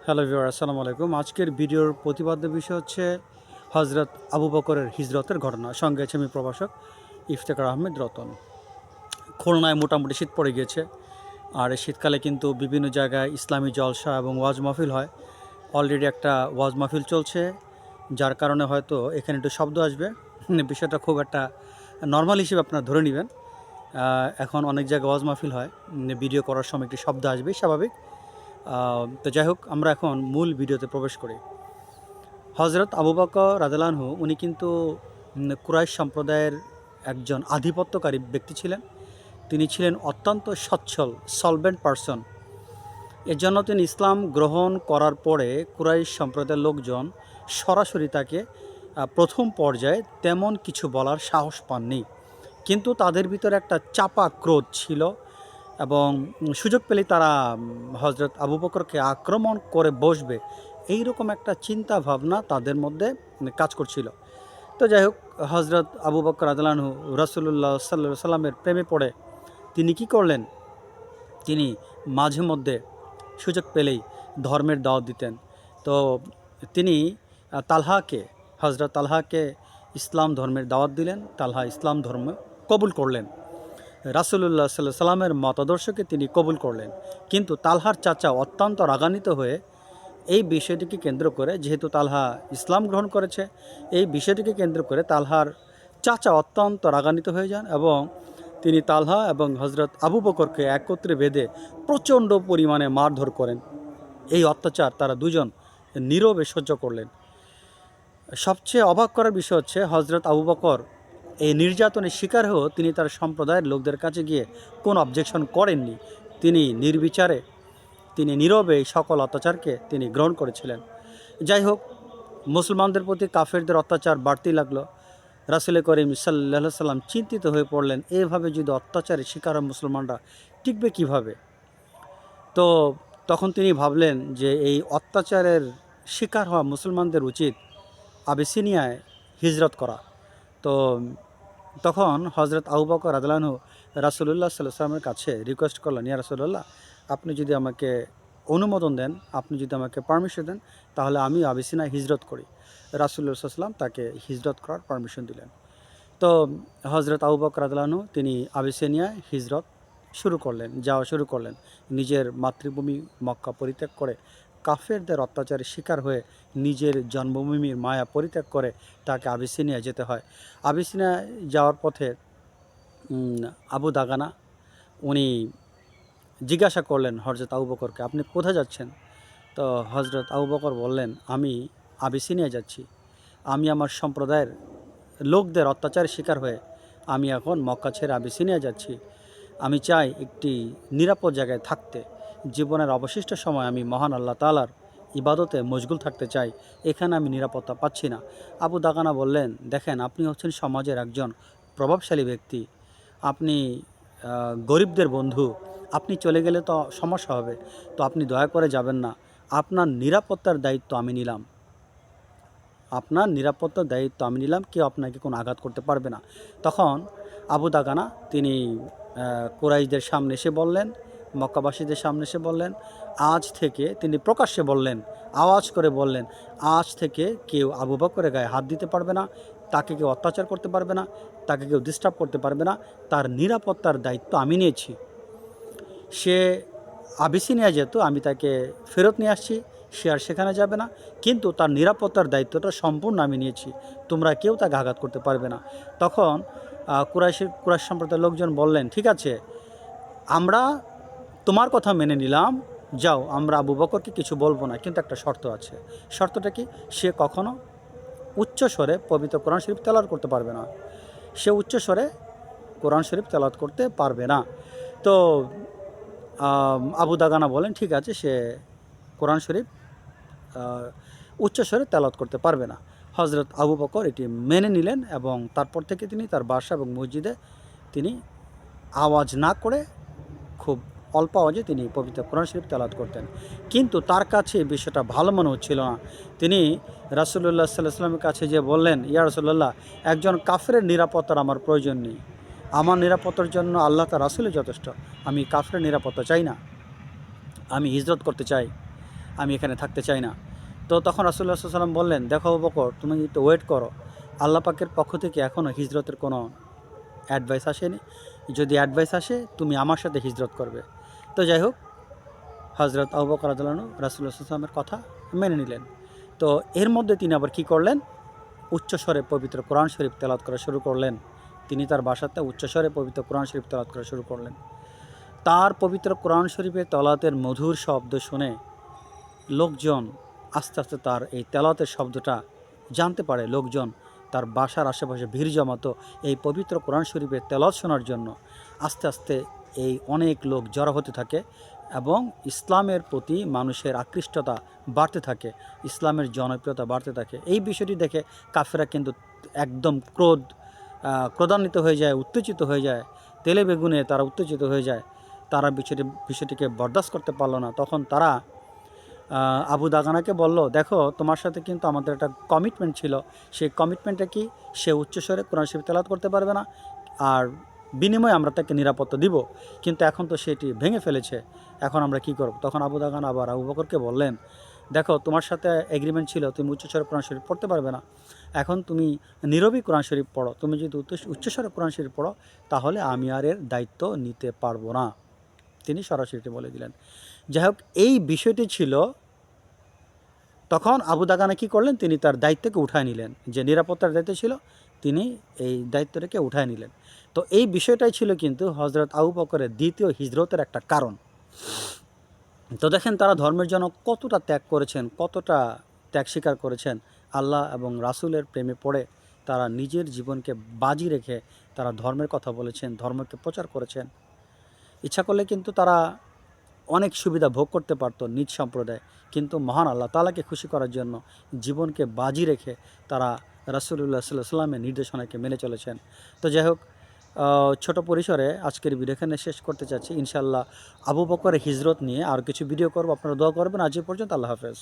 Hello viewer, আসসালামু আলাইকুম। আজকের ভিডিওর প্রতিপাদ্য বিষয় হচ্ছে হজরত আবু বকরের হিজরতের ঘটনা। সঙ্গে আছে আমি প্রভাষক ইফতেখার আহমেদ রতন। খুলনায় মোটামুটি শীত পড়ে গিয়েছে, আর এই শীতকালে কিন্তু বিভিন্ন জায়গায় ইসলামী জলসা এবং ওয়াজ মাহফিল হয়। অলরেডি একটা ওয়াজ মাহফিল চলছে, যার কারণে হয়তো এখানে একটু শব্দ আসবে। বিষয়টা খুব একটা নর্মাল হিসেবে আপনারা ধরে নেবেন। এখন অনেক জায়গায় ওয়াজ মাহফিল হয়, ভিডিও করার সময় একটি শব্দ আসবে, স্বাভাবিক। তো যাই হোক, আমরা এখন মূল ভিডিওতে প্রবেশ করি। হজরত আবু বকর রাদিয়াল্লাহু আনহু উনি কিন্তু কুরাইশ সম্প্রদায়ের একজন আধিপত্যকারী ব্যক্তি ছিলেন। তিনি ছিলেন অত্যন্ত সচ্ছল, সলভেন্ট পারসন। এর জন্য তিনি ইসলাম গ্রহণ করার পরে কুরাইশ সম্প্রদায়ের লোকজন সরাসরি তাকে প্রথম পর্যায়ে তেমন কিছু বলার সাহস পাননি, কিন্তু তাদের ভিতরে একটা চাপা ক্রোধ ছিল এবং সুযোগ পেলেই তারা হজরত আবু বকরকে আক্রমণ করে বসবে, এই রকম একটা চিন্তা ভাবনা তাদের মধ্যে কাজ করছিল। তো যাই হোক, হজরত আবু বকর রাদিয়াল্লাহু আনহু রাসূলুল্লাহ সাল্লাল্লাহু আলাইহি সাল্লামের প্রেমে পড়ে তিনি কি করলেন, তিনি মাঝে মধ্যে সুযোগ পেলেই ধর্মের দাওয়াত দিতেন। তো তিনি তালহাকে, হজরত তালহাকে ইসলাম ধর্মের দাওয়াত দিলেন। তালহা ইসলাম ধর্ম কবুল করলেন। রাসূলুল্লাহ সাল্লাল্লাহু আলাইহি সাল্লামের মতাদর্শকে তিনি কবুল করলেন। কিন্তু তালহার চাচা অত্যন্ত রাগান্বিত হয়ে এই বিষয়টিকে কেন্দ্র করে, যেহেতু তালহা ইসলাম গ্রহণ করেছে, এই বিষয়টিকে কেন্দ্র করে তালহার চাচা অত্যন্ত রাগান্বিত হয়ে যান এবং তিনি তালহা এবং হজরত আবু বকরকে একত্রে বেঁধে প্রচণ্ড পরিমাণে মারধর করেন। এই অত্যাচার তারা দুজন নীরবে সহ্য করলেন। সবচেয়ে অবাক করার বিষয় হচ্ছে, হজরত আবু বকর এই নির্যাতনের শিকার হয়েও তিনি তার সম্প্রদায়ের লোকদের কাছে গিয়ে কোনো অবজেকশন করেননি। তিনি নির্বিচারে, তিনি নীরবে এই সকল অত্যাচারকে তিনি গ্রহণ করেছিলেন। যাই হোক, মুসলমানদের প্রতি কাফেরদের অত্যাচার বাড়তেই লাগলো। রাসূল করিম সাল্লাল্লাহু আলাইহি সাল্লাম চিন্তিত হয়ে পড়লেন, এভাবে যদি অত্যাচারের শিকার হয় মুসলমানরা, টিকবে কিভাবে? তো তখন তিনি ভাবলেন যে এই অত্যাচারের শিকার হওয়া মুসলমানদের উচিত আবিসিনিয়ায় হিজরত করা। তো তখন হজরত আবু বকর রাদিয়াল্লাহু আনহু রাসূলুল্লাহ সাল্লাল্লাহু আলাইহি ওয়াসাল্লামের কাছে রিকোয়েস্ট করলেন, ইয়া রাসূলুল্লাহ, আপনি যদি আমাকে অনুমোদন দেন, আপনি যদি আমাকে পারমিশন দেন, তাহলে আমি আবিসিনিয়ায় হিজরত করি। রাসূলুল্লাহ সাল্লাল্লাহু আলাইহি ওয়াসাল্লাম তাকে হিজরত করার পারমিশন দিলেন। তো হজরত আবু বকর রাদিয়াল্লাহু আনহু তিনি আবিসিনিয়ায় হিজরত শুরু করলেন, যাওয়া শুরু করলেন। নিজের মাতৃভূমি মক্কা পরিত্যাগ করে, কাফেরদের অত্যাচারের শিকার হয়ে নিজের জন্মভূমির মায়া পরিত্যাগ করে তাকে আবিসিনিয়া যেতে হয়। আবিসিনিয়া যাওয়ার পথে আবু দাগানা উনি জিজ্ঞাসা করলেন হজরত আবু বকরকে, আপনি কোথায় যাচ্ছেন? তো হজরত আবু বকর বললেন, আমি আবিসিনিয়া যাচ্ছি। আমি আমার সম্প্রদায়ের লোকদের অত্যাচারের শিকার হয়ে আমি এখন মক্কা ছেড়ে আবিসিনিয়া যাচ্ছি। আমি চাই একটি নিরাপদ জায়গায় থাকতে। জীবনের অবশিষ্ট সময় আমি মহান আল্লাহ তাআলার ইবাদতে মশগুল থাকতে চাই। এখানে আমি নিরাপত্তা পাচ্ছি না। আবু দাগানা বললেন, দেখেন, আপনি হচ্ছেন সমাজের একজন প্রভাবশালী ব্যক্তি, আপনি গরিবদের বন্ধু, আপনি চলে গেলে তো সমস্যা হবে। তো আপনি দয়া করে যাবেন না। আপনার নিরাপত্তার দায়িত্ব আমি নিলাম, আপনার নিরাপত্তার দায়িত্ব আমি নিলাম, কেউ আপনাকে কোনো আঘাত করতে পারবে না। তখন আবু দাগানা তিনি কুরাইশদের সামনে এসে বললেন, মক্কাবাসীদের সামনে এসে বললেন, আজ থেকে তিনি প্রকাশ্যে বললেন, আওয়াজ করে বললেন, আজ থেকে কেউ আবু বকরের গায়ে হাত দিতে পারবে না, তাকে কেউ অত্যাচার করতে পারবে না, তাকে কেউ ডিস্টার্ব করতে পারবে না। তার নিরাপত্তার দায়িত্ব আমি নিয়েছি। সে আবিসিনিয়া যেহেতু, আমি তাকে ফেরত নিয়ে আসছি, সে আর সেখানে যাবে না, কিন্তু তার নিরাপত্তার দায়িত্বটা সম্পূর্ণ আমি নিয়েছি, তোমরা কেউ তাকে আঘাত করতে পারবে না। তখন কুরাইশ সম্প্রদায়ের লোকজন বললেন, ঠিক আছে, আমরা তোমার কথা মেনে নিলাম, যাও, আমরা আবু বকরকে কিছু বলবো না, কিন্তু একটা শর্ত আছে। শর্তটা কি? সে কখনো উচ্চ স্বরে পবিত্র কোরআন শরীফ তেলাওয়াত করতে পারবে না। সে উচ্চ স্বরে কোরআন শরীফ তেলাওয়াত করতে পারবে না। তো আবু দাগানা বলেন, ঠিক আছে, সে কোরআন শরীফ উচ্চস্বরে তেলাওয়াত করতে পারবে না। হজরত আবু বকর এটি মেনে নিলেন এবং তারপর থেকে তিনি তার বাসা এবং মসজিদে তিনি আওয়াজ না করে খুব অল্প আওয়াজে তিনি পবিত্র কোরআন শরীফ তেলাওয়াত করতেন। কিন্তু তার কাছে এই বিষয়টা ভালো মনে হচ্ছিল না। তিনি রাসূলুল্লাহ সাল্লাল্লাহু আলাইহি ওয়াসাল্লামের কাছে যে বললেন, ইয়া রাসূলুল্লাহ, একজন কাফেরের নিরাপত্তার আমার প্রয়োজন নেই, আমার নিরাপত্তার জন্য আল্লাহ তার রাসূলই যথেষ্ট। আমি কাফেরের নিরাপত্তা চাই না, আমি হিজরত করতে চাই। আমি এখানে থাকতে চাই না। তো তখন রাসূলুল্লাহ সাল্লাল্লাহু আলাইহি ওয়াসাল্লাম বললেন, দেখো আবু বকর, তুমি একটু ওয়েট করো, আল্লাহ পাকের পক্ষ থেকে এখনও হিজরতের কোনো অ্যাডভাইস আসেনি। যদি অ্যাডভাইস আসে তুমি আমার সাথে হিজরত করবে। তো যাই হোক, হযরত আবু বকর রাদিয়াল্লাহু আনহু রাসূলুল্লাহ সাল্লাল্লাহু আলাইহি ওয়াসাল্লামের কথা মেনে নিলেন। তো এর মধ্যে তিনি আবার কী করলেন? উচ্চস্বরে পবিত্র কোরআন শরীফ তেলাওয়াত করা শুরু করলেন। তিনি তার বাসাতে উচ্চস্বরে পবিত্র কোরআন শরীফ তেলাওয়াত করা শুরু করলেন। তার পবিত্র কোরআন শরীফের তেলাওয়াতের মধুর শব্দ শুনে লোকজন আস্তে আস্তে তার এই তেলাওয়াতের শব্দটা জানতে পারে। লোকজন তার বাসার আশেপাশে ভিড় জমাতো এই পবিত্র কোরআন শরীফের তেলাওয়াত শোনার জন্য। আস্তে আস্তে এই অনেক লোক জড়ো হতে থাকে এবং ইসলামের প্রতি মানুষের আকৃষ্টতা বাড়তে থাকে, ইসলামের জনপ্রিয়তা বাড়তে থাকে। এই বিষয়টি দেখে কাফেররা কিন্তু একদম ক্রোধান্বিত হয়ে যায়, উত্তেজিত হয়ে যায়, তেলে বেগুনে তারা উত্তেজিত হয়ে যায়। তারা বিষয়টিকে বরদাস্ত করতে পারল না। তখন তারা আবু দাগানাকে বলল, দেখো তোমার সাথে কিন্তু আমাদের একটা কমিটমেন্ট ছিল, সেই কমিটমেন্টটা কি? সে উচ্চস্বরে কোরআন শরীফ তেলাওয়াত করতে পারবে না, আর বিনিময়ে আমরা তাকে নিরাপত্তা দিব, কিন্তু এখন তো সেটি ভেঙে ফেলেছে, এখন আমরা কি করব? তখন আবু দাগানা আবার আবু বকরকে বললেন, দেখো তোমার সাথে এগ্রিমেন্ট ছিল তুমি উচ্চস্বরে কোরআন শরীফ পড়তে পারবে না, এখন তুমি নীরবই কোরআন শরীফ পড়ো, তুমি যদি উচ্চস্বরে কোরআন শরীফ পড়ো তাহলে আমি আর এর দায়িত্ব নিতে পারবো না। তিনি সরাসরি বলে দিলেন। যাই হোক, এই বিষয়টি ছিল। তখন আবু দাগানা কী করলেন? তিনি তার দায়িত্বকে উঠায় নিলেন, যে নিরাপত্তার দায়িত্ব ছিল তিনি এই দায়িত্বটাকে উঠায় নিলেন। তো এই বিষয়টাই ছিল কিন্তু হজরত আবু বকরের দ্বিতীয় হিজরতের একটা কারণ। তো দেখেন তারা ধর্মের জন্য কতটা ত্যাগ করেছেন, কতটা ত্যাগ স্বীকার করেছেন। আল্লাহ এবং রাসূলের প্রেমে পড়ে তারা নিজের জীবনকে বাজি রেখে তারা ধর্মের কথা বলেছেন, ধর্মকে প্রচার করেছেন। ইচ্ছা করলে কিন্তু তারা অনেক সুবিধা ভোগ করতে পারত নিজ সম্প্রদায়, কিন্তু মহান আল্লাহ তাআলাকে খুশি করার জন্য জীবনকে বাজি রেখে তারা রাসূলুল্লাহ সাল্লাল্লাহু আলাইহি ওয়াসাল্লামের নির্দেশনাকে মেনে চলেছেন। তো যাই হোক, ছোট পরিসরে আজকের ভিডিও এখানে শেষ করতে চাচ্ছি। ইনশাআল্লাহ আবু বকরের হিজরত নিয়ে আরও কিছু ভিডিও করব, আপনারা দোয়া করবেন। আজ এ পর্যন্ত, আল্লাহ হাফেজ।